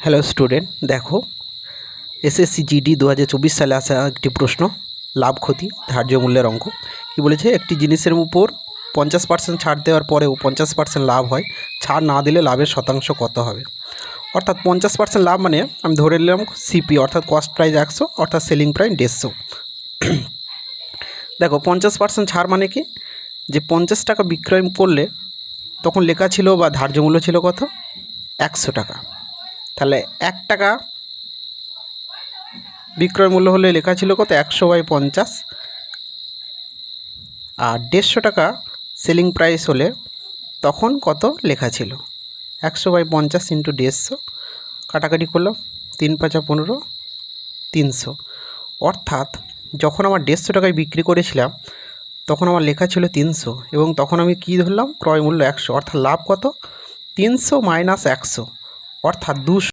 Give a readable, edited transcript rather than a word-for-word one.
Hello student, দেখো SSC GD 2024 সালে আসা একটি প্রশ্ন, লাভ ক্ষতি ধার্য মূল্যের অঙ্ক। কি বলেছে, একটি জিনিসের উপর 50% ছাড় দেওয়ার পরেও 50% লাভ হয়, ছাড় না দিলে লাভের শতাংশ কত হবে? অর্থাৎ 50% লাভ মানে আমি ধরে নিলাম সিপি অর্থাৎ কস্ট প্রাইস 100 অর্থাৎ সেলিং প্রাইস 150। দেখো 50% ছাড় মানে কি, যে 50 টাকা বিক্রয় করলে তখন লেখা ছিল বা ধার্য মূল্য ছিল কত, 100 টাকা। তাহলে 1 টাকা বিক্রয় মূল্য হলে লেখা ছিল কত, 100/50। আর 150 টাকা সেলিং প্রাইস হলে তখন কত লেখা ছিল, 100/50 × 150, কাটাকাটি করলাম 3 × 5 = 15, 300। অর্থাৎ যখন আমার 150 টাকায় বিক্রি করেছিলাম তখন আমার লেখা ছিল 300, এবং তখন আমি কি ধরলাম, ক্রয় মূল্য 100, অর্থাৎ লাভ কত, 300 - 100, অর্থাৎ 200।